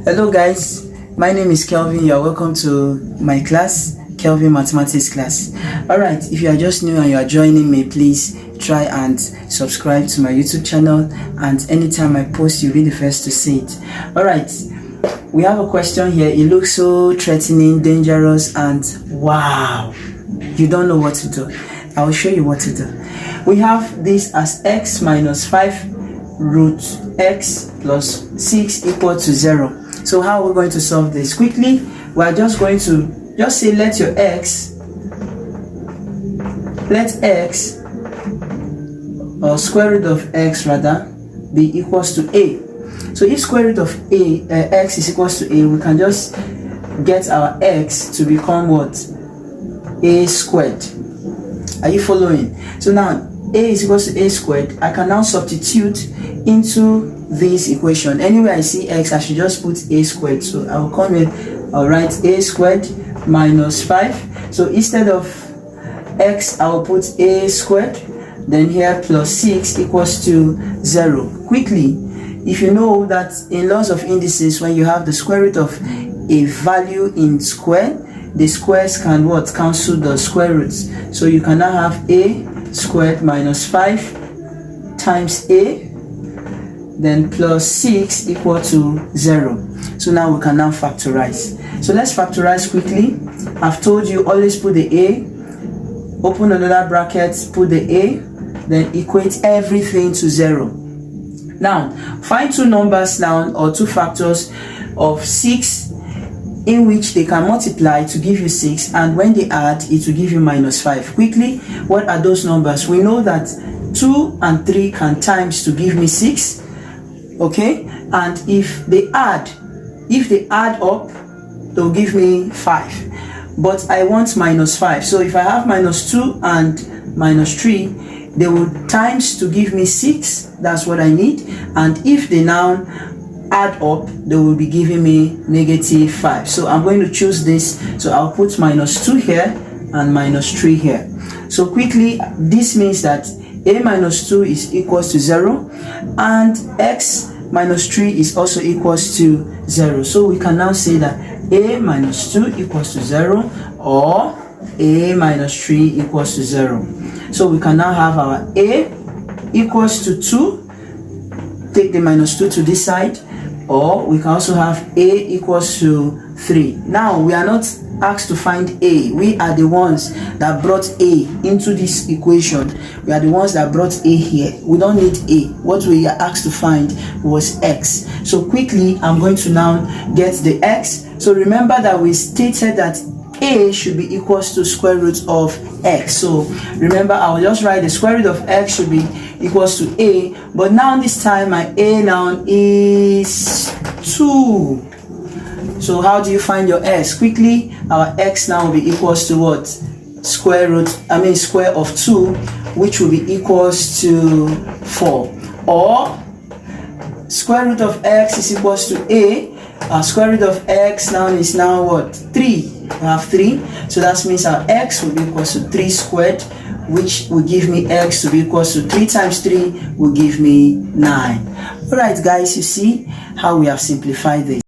Hello guys, my name is Kelvin. You are welcome to my class, Kelvin Mathematics class. Alright, if you are just new and you are joining me, please try and subscribe to my YouTube channel, and anytime I post you'll be the first to see it. Alright, we have a question here. It looks so threatening, dangerous, and wow, you don't know what to do. I will show you what to do. We have this as x minus 5 root x plus 6 equal to 0. So how are we going to solve this? Quickly, we are just going to say let x or square root of x rather be equals to a. So if square root of x is equals to a, we can just get our x to become what? A squared. Are you following? So now a is equals to a squared. I can now substitute into this equation. Anywhere I see x, I should just put a squared. So I will come here, I'll write a squared minus 5. So instead of x, I will put a squared. Then here plus 6 equals to 0. Quickly, if you know that in laws of indices, when you have the square root of a value in square, the squares can what? Cancel the square roots. So you can now have a squared minus 5 times a, then plus 6 equal to 0. So now we can now factorize. So let's factorize quickly. I've told you always put the a, open another bracket, put the a, then equate everything to 0. Now find two numbers now, or two factors of 6 in which they can multiply to give you 6, and when they add it will give you minus 5. Quickly, what are those numbers? We know that 2 and 3 can times to give me 6. Okay, and if they add up, they'll give me 5, but I want minus 5. So if I have minus 2 and minus 3, they will times to give me 6. That's what I need. And if they now add up, they will be giving me negative 5. So I'm going to choose this. So I'll put minus 2 here and minus 3 here. So quickly, this means that a minus 2 is equals to 0, and x minus 3 is also equals to 0. So we can now say that a minus 2 equals to 0, or a minus 3 equals to 0. So we can now have our a equals to 2, take the minus 2 to this side, or we can also have a equals to 3. Now we are not asked to find a. We are the ones that brought a into this equation. We are the ones that brought a here. We don't need a. What we are asked to find was x. So quickly, I'm going to now get the x. So remember that we stated that a should be equals to square root of x. So remember, I will just write the square root of x should be equals to a, but now this time my a now is 2. So how do you find your x? Quickly, our x now will be equals to what? Square of 2, which will be equals to 4. Or square root of x is equals to a. Our square root of x now is what? 3. We have 3. So that means our x will be equals to 3 squared, which will give me x to be equals to 3 times 3 will give me 9. Alright guys, you see how we have simplified this.